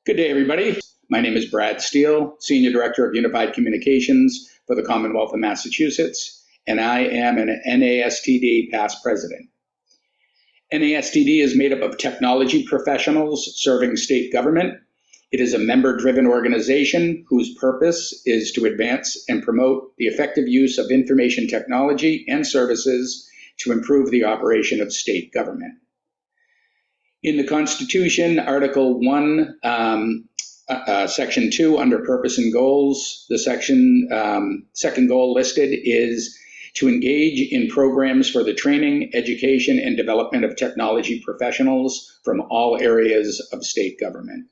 Good day, everybody. My name is Brad Steele, Senior Director of Unified Communications for the Commonwealth of Massachusetts, and I am an NASTD past president. NASTD is made up of technology professionals serving state government. It is a member-driven organization whose purpose is to advance and promote the effective use of information technology and services to improve the operation of state government. In the Constitution, Article 1, Section 2, under Purpose and Goals, the second goal listed is to engage in programs for the training, education, and development of technology professionals from all areas of state government.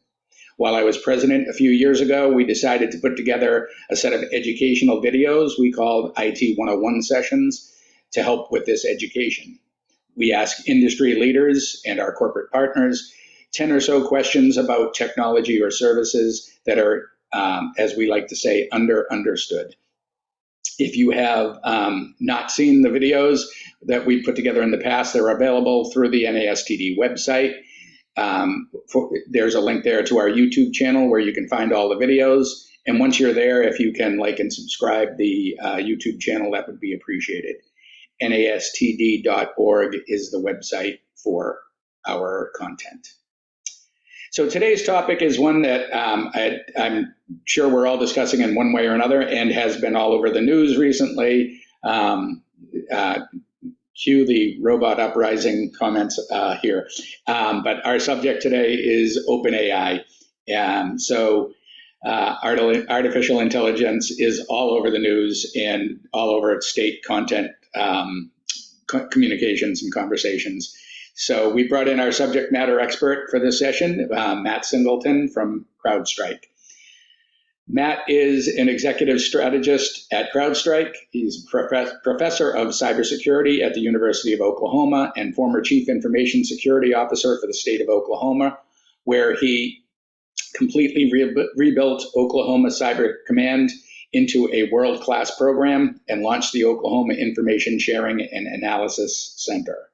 While I was president a few years ago, we decided to put together a set of educational videos we called IT 101 sessions to help with this education. We ask industry leaders and our corporate partners 10 or so questions about technology or services that are, as we like to say, understood. If you have not seen the videos that we put together in the past, they're available through the NASTD website. There's a link there to our YouTube channel where you can find all the videos. And once you're there, if you can like and subscribe the YouTube channel, that would be appreciated. NASTD.org is the website for our content. So today's topic is one that I'm sure we're all discussing in one way or another and has been all over the news recently. Cue the robot uprising comments here. But our subject today is OpenAI. Artificial intelligence is all over the news and all over state content communications and conversations. So we brought in our subject matter expert for this session, Matt Singleton from CrowdStrike. Matt is an executive strategist at CrowdStrike. He's professor of cybersecurity at the University of Oklahoma and former chief information security officer for the state of Oklahoma, where he completely rebuilt Oklahoma Cyber Command into a world-class program and launched the Oklahoma Information Sharing and Analysis Center.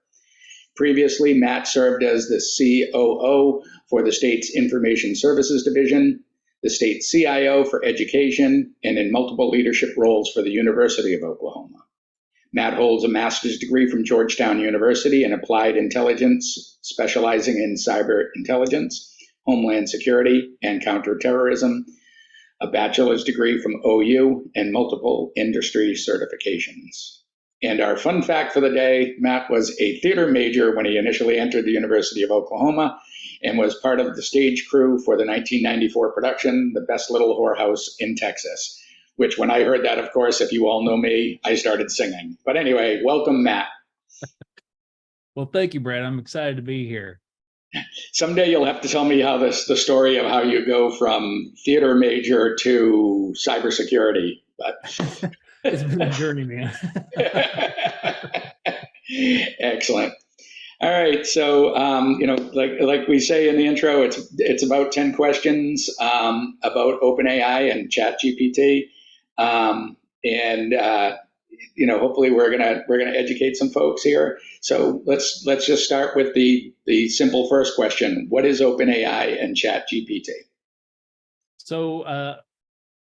Previously, Matt served as the COO for the state's Information Services Division, the state CIO for education, and in multiple leadership roles for the University of Oklahoma. Matt holds a master's degree from Georgetown University in applied intelligence, specializing in cyber intelligence, homeland security, and counterterrorism, a bachelor's degree from OU, and multiple industry certifications. And our fun fact for the day, Matt was a theater major when he initially entered the University of Oklahoma and was part of the stage crew for the 1994 production, The Best Little Whorehouse in Texas, which when I heard that, of course, if you all know me, I started singing. But anyway, welcome, Matt. Well, thank you, Brad. I'm excited to be here. Someday you'll have to tell me how the story of how you go from theater major to cybersecurity. But it's been a journey, man. Excellent. All right, so like we say in the intro, it's about 10 questions about OpenAI and ChatGPT, hopefully we're gonna educate some folks here. So let's just start with the simple first question: what is OpenAI and ChatGPT? So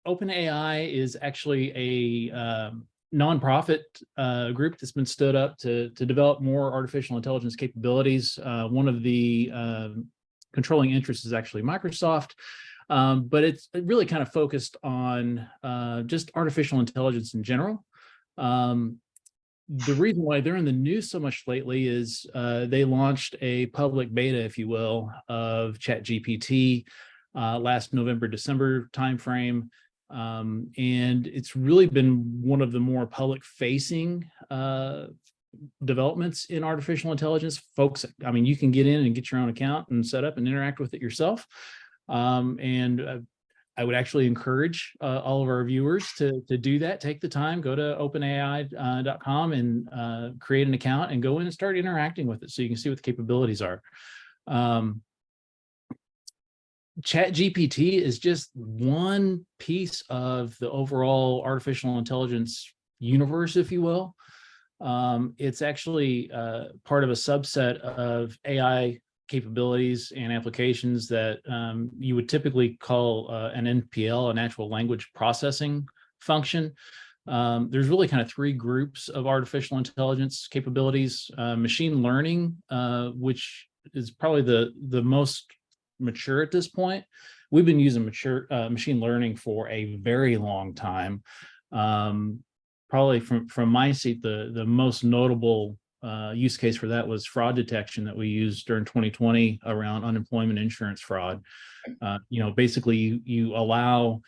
OpenAI is actually a nonprofit group that's been stood up to develop more artificial intelligence capabilities. One of the controlling interests is actually Microsoft, but it's really kind of focused on just artificial intelligence in general. The reason why they're in the news so much lately is they launched a public beta, if you will, of ChatGPT last November, December timeframe. And it's really been one of the more public-facing developments in artificial intelligence. Folks, I mean, you can get in and get your own account and set up and interact with it yourself. I would actually encourage all of our viewers to do that. Take the time, go to openai.com and create an account and go in and start interacting with it so you can see what the capabilities are. ChatGPT is just one piece of the overall artificial intelligence universe, if you will. It's actually part of a subset of AI capabilities and applications that you would typically call an NPL, a natural language processing function. There's really kind of three groups of artificial intelligence capabilities. Machine learning, which is probably the most mature at this point. We've been using machine learning for a very long time. Probably from my seat, the most notable use case for that was fraud detection that we used during 2020 around unemployment insurance fraud. Basically you allow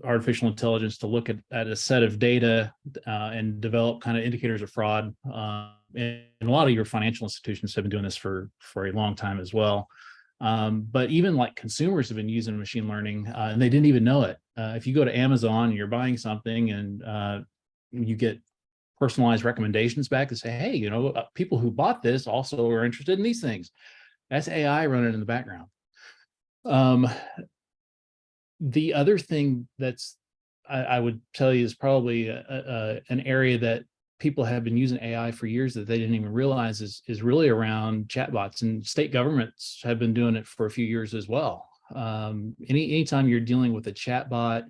artificial intelligence to look at a set of data and develop kind of indicators of fraud. And a lot of your financial institutions have been doing this for a long time as well. But even like consumers have been using machine learning and they didn't even know it. If you go to Amazon and you're buying something and you get personalized recommendations back that say, hey, people who bought this also are interested in these things. That's AI running in the background. The other thing that's I would tell you is probably an area that people have been using AI for years that they didn't even realize is really around chatbots, and state governments have been doing it for a few years as well. Anytime you're dealing with a chatbot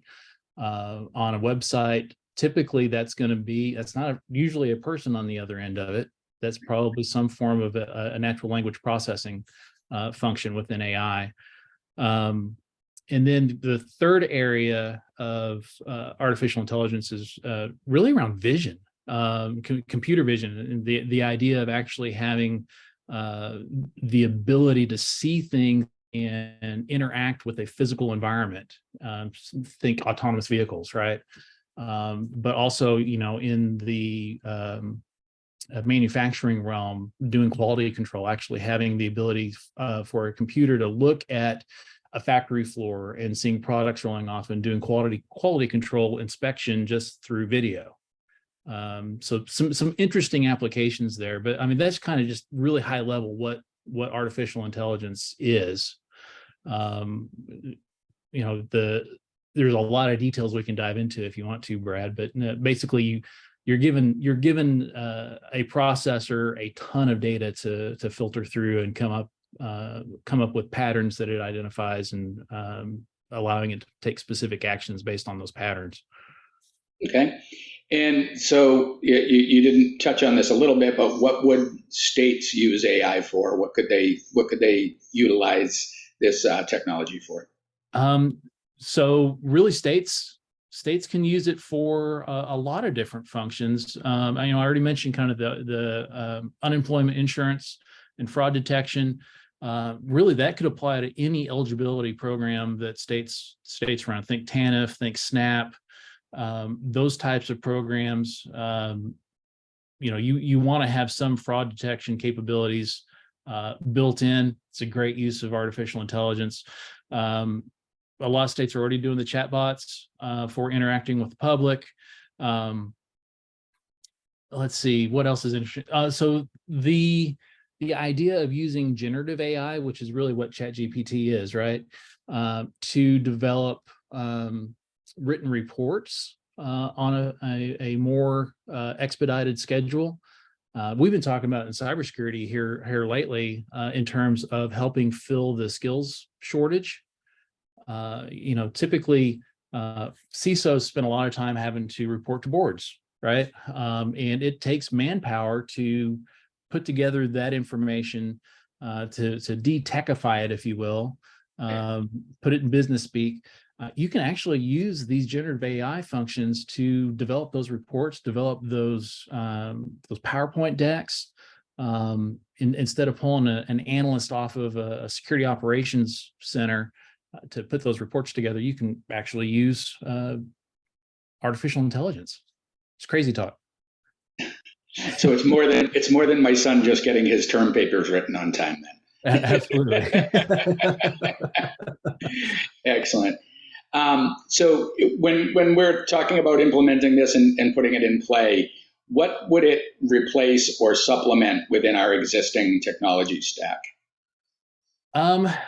on a website, typically that's not usually a person on the other end of it. That's probably some form of a natural language processing function within AI. And then the third area of artificial intelligence is really around vision, computer vision, and the idea of actually having the ability to see things and interact with a physical environment. Think autonomous vehicles, right? But also, in the manufacturing realm, doing quality control, actually having the ability for a computer to look at a factory floor and seeing products rolling off and doing quality control inspection just through video. So some interesting applications there, but I mean, that's kind of just really high level what artificial intelligence is. There's a lot of details we can dive into if you want to, Brad, but basically you're given a processor a ton of data to filter through and come up with patterns that it identifies, and allowing it to take specific actions based on those patterns. Okay. And so you didn't touch on this a little bit, but what would states use AI for? What could they utilize this technology for? So really states can use it for a lot of different functions. I already mentioned kind of the unemployment insurance and fraud detection. Really, that could apply to any eligibility program that states run. Think TANF, think SNAP, those types of programs. You want to have some fraud detection capabilities built in. It's a great use of artificial intelligence. A lot of states are already doing the chatbots for interacting with the public. Let's see, what else is interesting? So the idea of using generative AI, which is really what ChatGPT is, right? To develop written reports on a more expedited schedule. We've been talking about in cybersecurity here lately in terms of helping fill the skills shortage. Typically CISOs spend a lot of time having to report to boards, right? And it takes manpower to put together that information, to de-techify it, if you will, put it in business speak. You can actually use these generative AI functions to develop those reports, develop those PowerPoint decks. Instead of pulling an analyst off of a security operations center to put those reports together, you can actually use artificial intelligence. It's crazy talk. So it's more than my son just getting his term papers written on time then. Absolutely. Excellent. So when we're talking about implementing this and putting it in play, what would it replace or supplement within our existing technology stack? I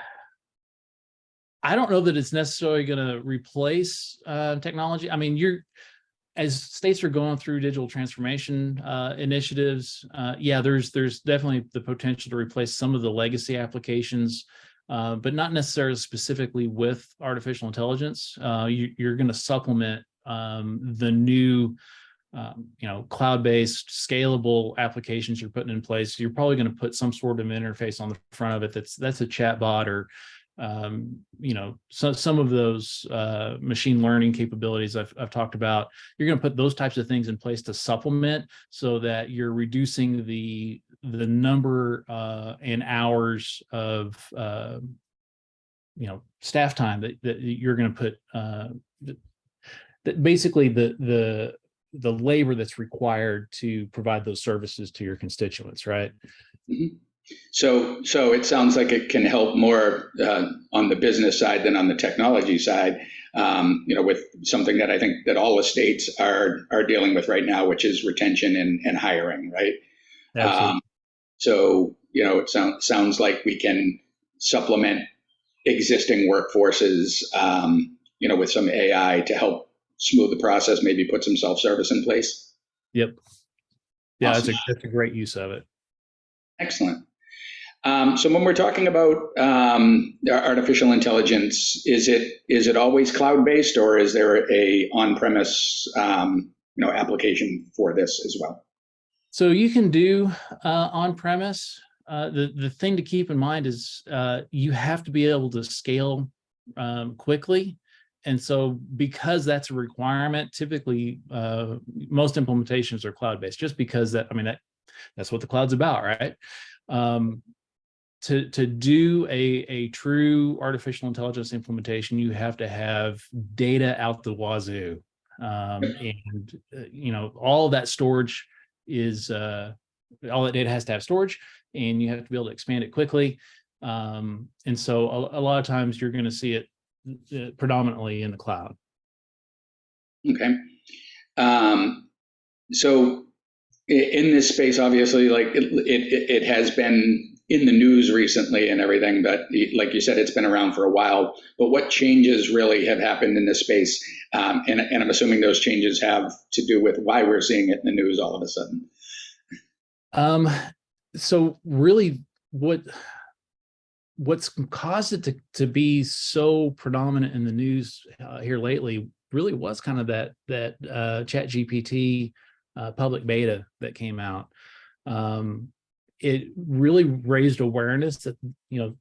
don't know that it's necessarily going to replace technology. I mean, as states are going through digital transformation initiatives, yeah, there's definitely the potential to replace some of the legacy applications, but not necessarily specifically with artificial intelligence. You're going to supplement the new, cloud-based, scalable applications you're putting in place. You're probably going to put some sort of interface on the front of it that's a chat bot, or so some of those machine learning capabilities I've talked about. You're going to put those types of things in place to supplement, so that you're reducing the number and hours of staff time that you're going to put, that basically the labor that's required to provide those services to your constituents, right? Mm-hmm. So it sounds like it can help more on the business side than on the technology side, with something that I think that all the states are dealing with right now, which is retention and hiring, right? Absolutely. It sounds like we can supplement existing workforces, with some AI to help smooth the process, maybe put some self-service in place. Yep. Yeah, Awesome. that's a great use of it. Excellent. So when we're talking about artificial intelligence, is it always cloud-based, or is there a on-premise application for this as well? So you can do on-premise. The thing to keep in mind is you have to be able to scale quickly. And so because that's a requirement, typically most implementations are cloud-based, just because that's what the cloud's about, right? To do a true artificial intelligence implementation, you have to have data out the wazoo. All of that storage is all that data has to have storage, and you have to be able to expand it quickly. And so a lot of times you're going to see it predominantly in the cloud. Okay. So in this space, obviously, like it has been in the news recently and everything, but like you said, it's been around for a while. But what changes really have happened in this space? And I'm assuming those changes have to do with why we're seeing it in the news all of a sudden. So really, what's caused it to be so predominant in the news here lately really was kind of that ChatGPT public beta that came out. It really raised awareness that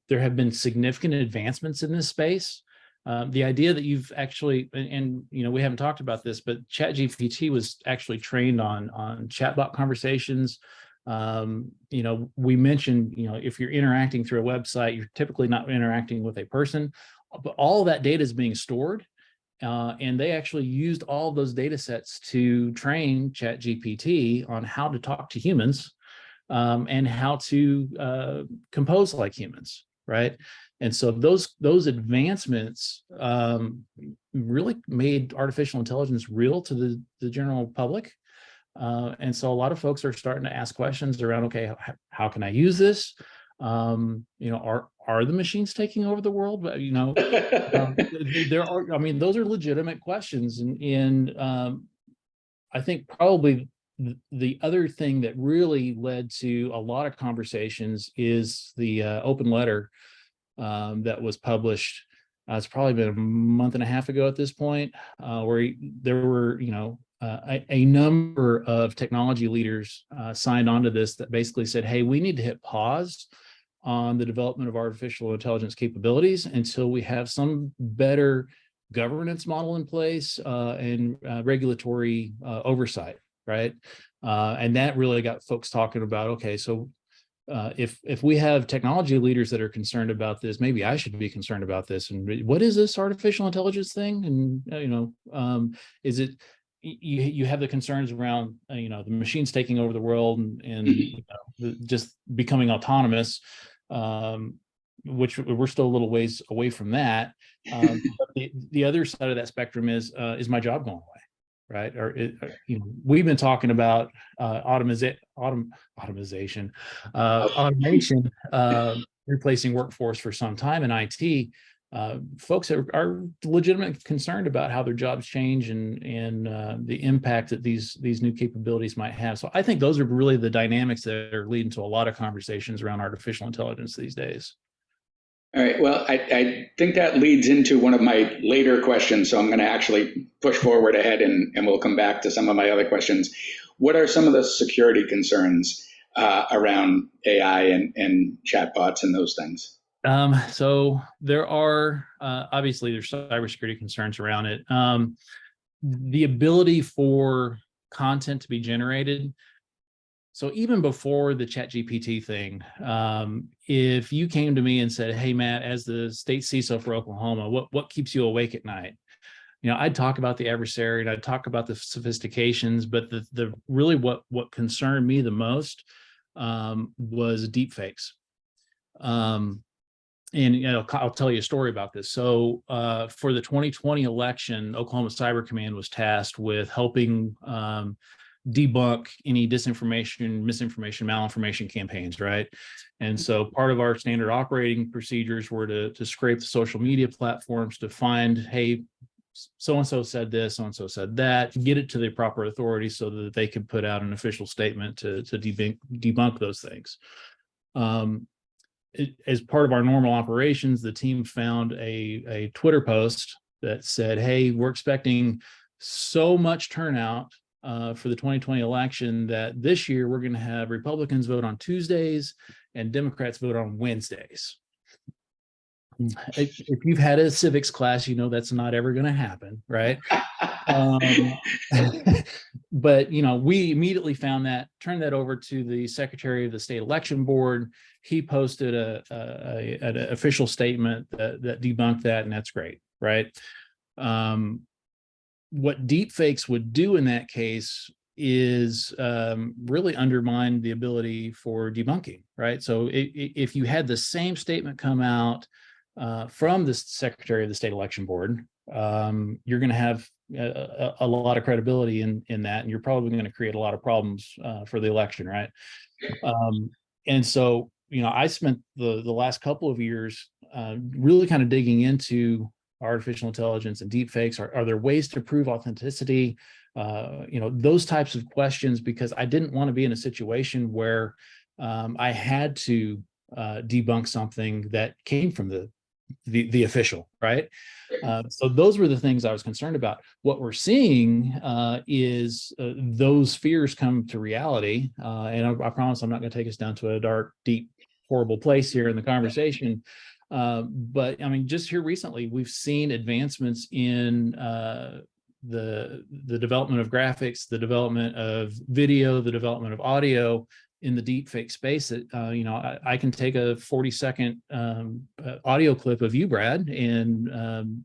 there have been significant advancements in this space. The idea that you've actually, and we haven't talked about this, but ChatGPT was actually trained on chatbot conversations. We mentioned, if you're interacting through a website, you're typically not interacting with a person, but all of that data is being stored. And they actually used all of those data sets to train ChatGPT on how to talk to humans, and how to compose like humans, right? And so those advancements really made artificial intelligence real to the general public. And so a lot of folks are starting to ask questions around, okay, how can I use this? Are the machines taking over the world? But there are. Those are legitimate questions, and I think probably the other thing that really led to a lot of conversations is the open letter that was published. It's probably been a month and a half ago at this point, where there were, a number of technology leaders signed onto this that basically said, hey, we need to hit pause on the development of artificial intelligence capabilities until we have some better governance model in place and regulatory oversight, right? And that really got folks talking about, okay, so if we have technology leaders that are concerned about this, maybe I should be concerned about this. And what is this artificial intelligence thing? And is it, you have the concerns around the machines taking over the world and just becoming autonomous, which we're still a little ways away from that. But the other side of that spectrum is my job going away, right? We've been talking about automation, replacing workforce for some time in IT. folks are legitimately concerned about how their jobs change and the impact that these new capabilities might have. So I think those are really the dynamics that are leading to a lot of conversations around artificial intelligence these days. All right. Well, I think that leads into one of my later questions, so I'm going to actually push forward ahead and we'll come back to some of my other questions. What are some of the security concerns around AI and chatbots and those things? So there are obviously there's cybersecurity concerns around it. The ability for content to be generated. So even before the ChatGPT thing, if you came to me and said, "Hey, Matt, as the state CISO for Oklahoma, what keeps you awake at night?" I'd talk about the adversary and I'd talk about the sophistications, but the really what concerned me the most was deepfakes. And I'll tell you a story about this. So for the 2020 election, Oklahoma Cyber Command was tasked with helping debunk any disinformation, misinformation, malinformation campaigns, right? And so part of our standard operating procedures were to scrape the social media platforms to find, hey, so-and-so said this, so-and-so said that, get it to the proper authorities so that they could put out an official statement to debunk those things. As part of our normal operations, the team found a Twitter post that said, "Hey, we're expecting so much turnout for the 2020 election that this year we're going to have Republicans vote on Tuesdays and Democrats vote on Wednesdays." If you've had a civics class, you know that's not ever going to happen, right? But we immediately found that, turned that over to the Secretary of the State Election Board. He posted an official statement that debunked that, and that's great, right? What deepfakes would do in that case is really undermine the ability for debunking, right? So if you had the same statement come out from the Secretary of the State Election Board, you're going to have a lot of credibility in that, and you're probably going to create a lot of problems for the election, right? And so, I spent the last couple of years really kind of digging into artificial intelligence and deepfakes. Are there ways to prove authenticity? Those types of questions, because I didn't want to be in a situation where I had to debunk something that came from the official, right? So those were the things I was concerned about. What we're seeing is those fears come to reality. And I promise I'm not going to take us down to a dark, deep, horrible place here in the conversation. But I mean, just here recently, we've seen advancements in the development of graphics, the development of video, the development of audio in the deepfake space. That I can take a 40-second audio clip of you, Brad, and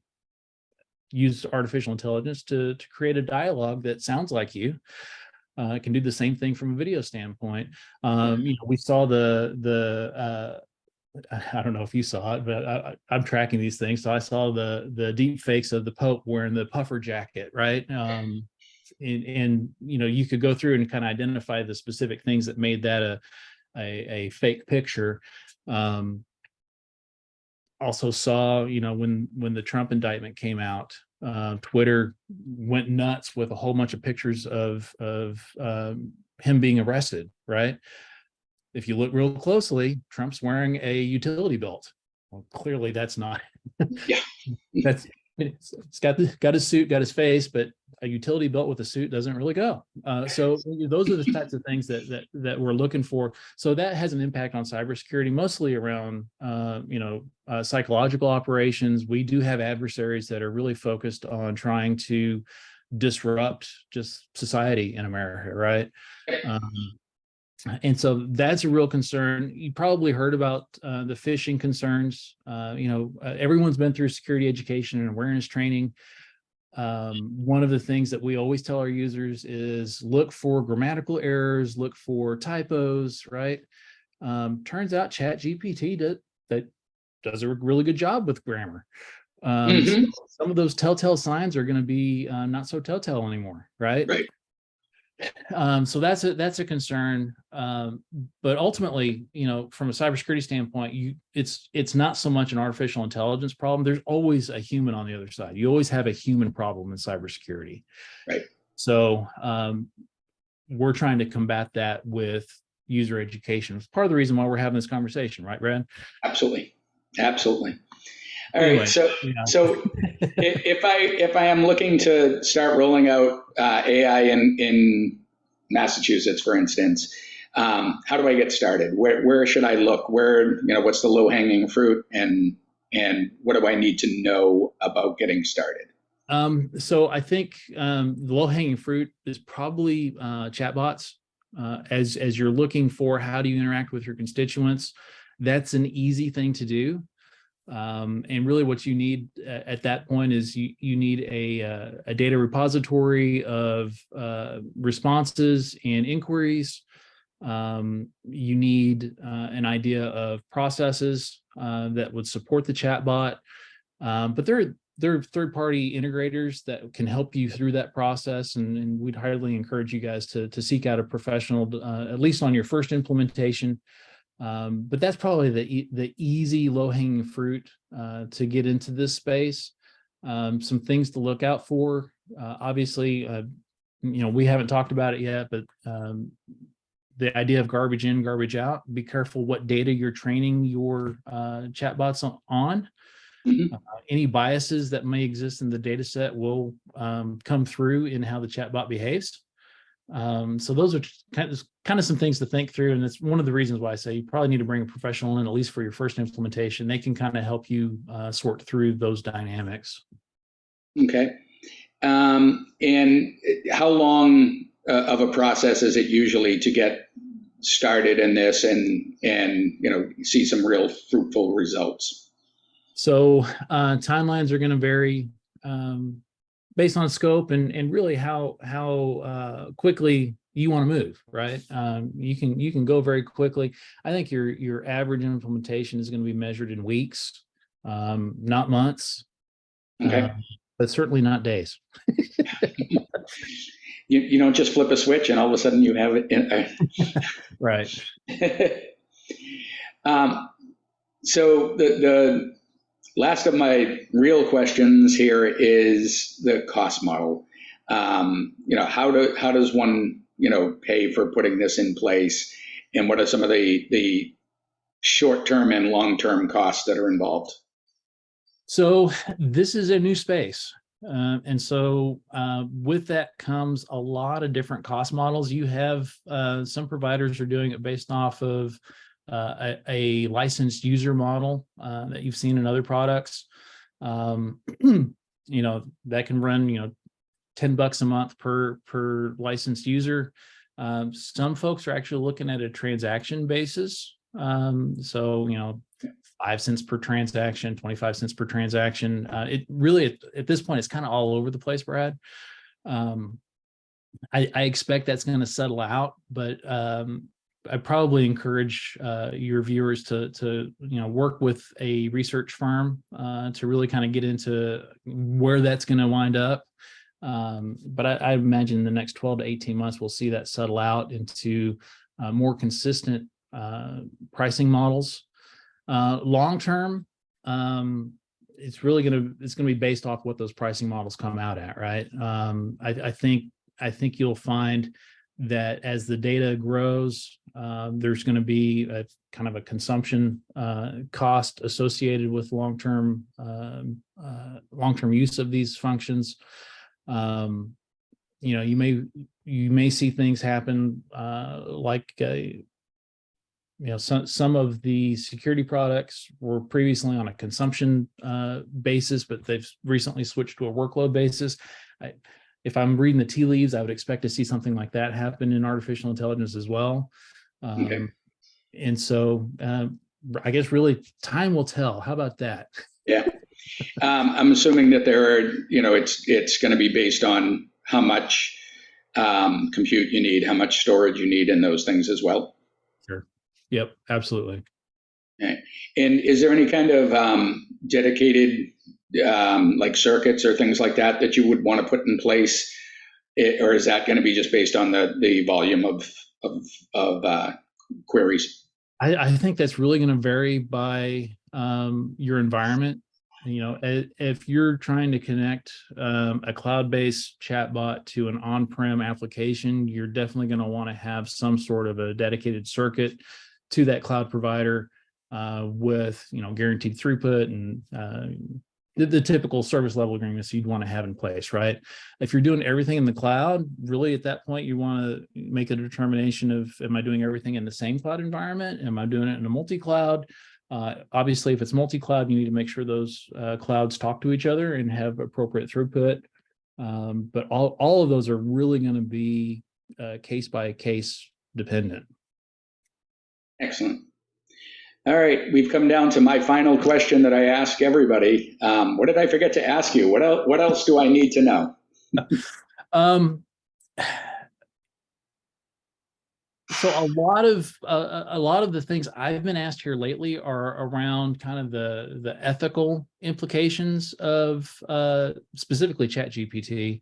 use artificial intelligence to create a dialogue that sounds like you. I can do the same thing from a video standpoint. We saw the I don't know if you saw it, but I'm tracking these things. So I saw the deep fakes of the Pope wearing the puffer jacket, right? And you could go through and kind of identify the specific things that made that a fake picture. Also saw, when the Trump indictment came out, Twitter went nuts with a whole bunch of pictures of him being arrested, right? If you look real closely, Trump's wearing a utility belt. Well, clearly that's not. Yeah. It's got his suit, got his face, but a utility belt with a suit doesn't really go. So those are the types of things that we're looking for. So that has an impact on cybersecurity, mostly around psychological operations. We do have adversaries that are really focused on trying to disrupt just society in America, right? And so that's a real concern. You probably heard about the phishing concerns. Everyone's been through security education and awareness training. One of the things that we always tell our users is look for grammatical errors, look for typos, right? Turns out ChatGPT does a really good job with grammar. So some of those telltale signs are going to be not so telltale anymore, right? Right. So that's a concern. But ultimately, from a cybersecurity standpoint, it's not so much an artificial intelligence problem. There's always a human on the other side. You always have a human problem in cybersecurity. Right. So we're trying to combat that with user education. It's part of the reason why we're having this conversation, right, Brad? Absolutely. Absolutely. All Anyway, right. So if I am looking to start rolling out AI in Massachusetts, for instance, how do I get started? Where should I look? What's the low hanging fruit, and what do I need to know about getting started? So I think the low hanging fruit is probably chatbots. As you're looking for how do you interact with your constituents, that's an easy thing to do. And really what you need at that point is you need a data repository of responses and inquiries. You need an idea of processes that would support the chatbot. But there are third-party integrators that can help you through that process, and we'd highly encourage you guys to seek out a professional, at least on your first implementation. But that's probably the easy, low-hanging fruit to get into this space. Some things to look out for. Obviously, we haven't talked about it yet, but the idea of garbage in, garbage out. Be careful what data you're training your chatbots on. Mm-hmm. Any biases that may exist in the data set will come through in how the chatbot behaves. So those are kind of some things to think through. And it's one of the reasons why I say you probably need to bring a professional in, at least for your first implementation. They can kind of help you sort through those dynamics. Okay. And how long of a process is it usually to get started in this and see some real fruitful results? So timelines are going to vary based on scope and really how quickly you want to move, right? You can go very quickly. I think your average implementation is going to be measured in weeks, not months, Okay. but certainly not days. You don't just flip a switch and all of a sudden you have it. Right. So the last of my real questions here is the cost model. How does one pay for putting this in place, and what are some of the short-term and long-term costs that are involved? So this is a new space. And so with that comes a lot of different cost models. You have some providers are doing it based off of a licensed user model that you've seen in other products. That can run, $10 a month per licensed user. Some folks are actually looking at a transaction basis. So 5 cents per transaction, 25 cents per transaction. It really, at this point, it's kind of all over the place, Brad. I expect that's going to settle out, but I probably encourage your viewers to work with a research firm to really kind of get into where that's going to wind up. But I imagine in the next 12 to 18 months, we'll see that settle out into more consistent pricing models. Long term, it's going to be based off what those pricing models come out at, right? I think you'll find that as the data grows, there's going to be a kind of a consumption cost associated with long-term use of these functions. You may see things happen like some of the security products were previously on a consumption basis, but they've recently switched to a workload basis. If I'm reading the tea leaves, I would expect to see something like that happen in artificial intelligence as well. Okay. And so I guess really time will tell. How about that? Yeah. I'm assuming that it's going to be based on how much compute you need, how much storage you need, and those things as well. Sure. Yep, absolutely. Okay. And is there any kind of dedicated like circuits or things like that you would want to put in place Or is that going to be just based on the volume of queries? I think that's really going to vary by your environment. If you're trying to connect a cloud-based chatbot to an on-prem application, you're definitely going to want to have some sort of a dedicated circuit to that cloud provider with guaranteed throughput and the typical service level agreements you'd want to have in place, right? If you're doing everything in the cloud, really at that point, you want to make a determination of, am I doing everything in the same cloud environment? Am I doing it in a multi-cloud? Obviously, if it's multi-cloud, you need to make sure those clouds talk to each other and have appropriate throughput. But all of those are really going to be case by case dependent. Excellent. All right, we've come down to my final question that I ask everybody. What did I forget to ask you? What else do I need to know? So a lot of the things I've been asked here lately are around kind of the ethical implications of specifically ChatGPT.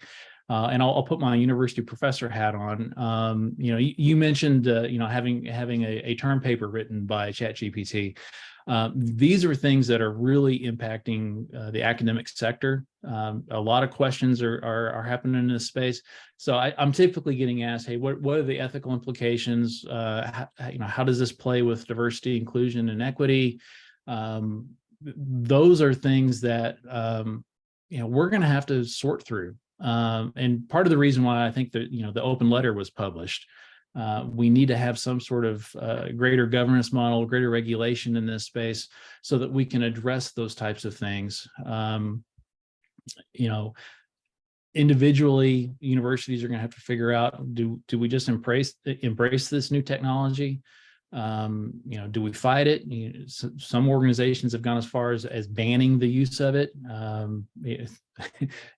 And I'll put my university professor hat on. You mentioned having a term paper written by ChatGPT. These are things that are really impacting the academic sector. A lot of questions are happening in this space. So I'm typically getting asked, hey, what are the ethical implications? How does this play with diversity, inclusion, and equity? Those are things that we're going to have to sort through. And part of the reason why I think that the open letter was published, we need to have some sort of greater governance model, greater regulation in this space, so that we can address those types of things. Individually, universities are going to have to figure out: do we just embrace this new technology? Do we fight it? Some organizations have gone as far as banning the use of it.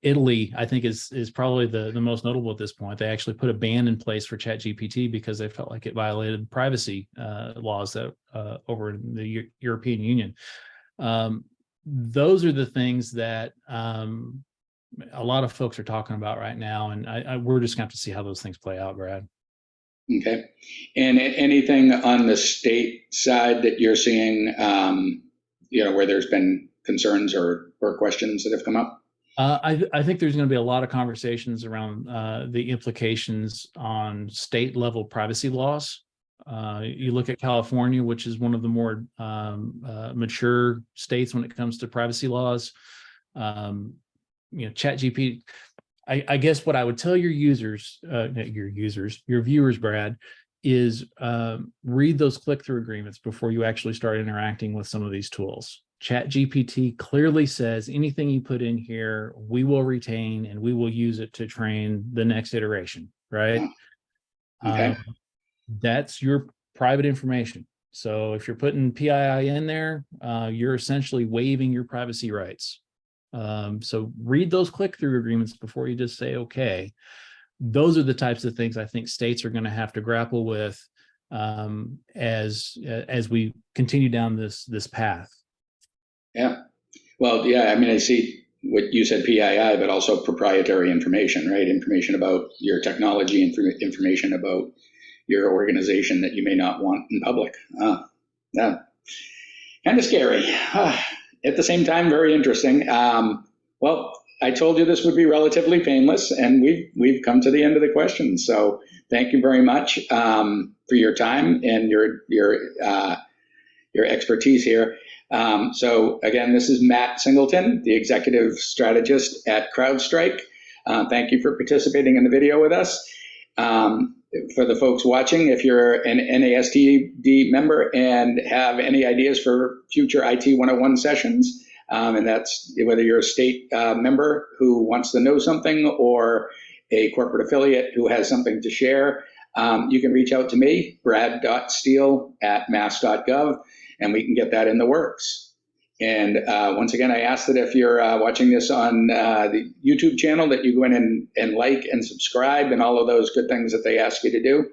Italy, I think, is probably the most notable at this point. They actually put a ban in place for ChatGPT because they felt like it violated privacy laws that over in the European Union. Those are the things that a lot of folks are talking about right now, and we're just going to have to see how those things play out, Brad. Okay. And anything on the state side that you're seeing, where there's been concerns or questions that have come up? I think there's going to be a lot of conversations around the implications on state level privacy laws. You look at California, which is one of the more mature states when it comes to privacy laws. ChatGPT. I guess what I would tell your viewers, Brad, is read those click-through agreements before you actually start interacting with some of these tools. ChatGPT clearly says anything you put in here, we will retain and we will use it to train the next iteration, right? Okay. That's your private information. So if you're putting PII in there, you're essentially waiving your privacy rights. So read those click-through agreements before you just say, okay. Those are the types of things I think states are going to have to grapple with as we continue down this path. Yeah. Well, yeah, I mean, I see what you said, PII, but also proprietary information, right? Information about your technology, information about your organization that you may not want in public. Yeah. Kind of scary. At the same time, very interesting. Well, I told you this would be relatively painless, and we've come to the end of the questions. So thank you very much for your time and your expertise here. So again, this is Matt Singleton, the executive strategist at CrowdStrike. Thank you for participating in the video with us. For the folks watching, if you're an NASTD member and have any ideas for future IT 101 sessions, and that's whether you're a state member who wants to know something or a corporate affiliate who has something to share, you can reach out to me, brad.steele@mass.gov, and we can get that in the works. And once again, I ask that if you're watching this on the YouTube channel, that you go in and like and subscribe and all of those good things that they ask you to do.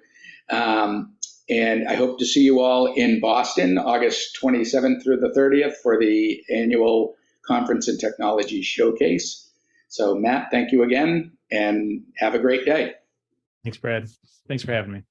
And I hope to see you all in Boston, August 27th through the 30th for the annual Conference and Technology Showcase. So Matt, thank you again. and have a great day. Thanks, Brad. Thanks for having me.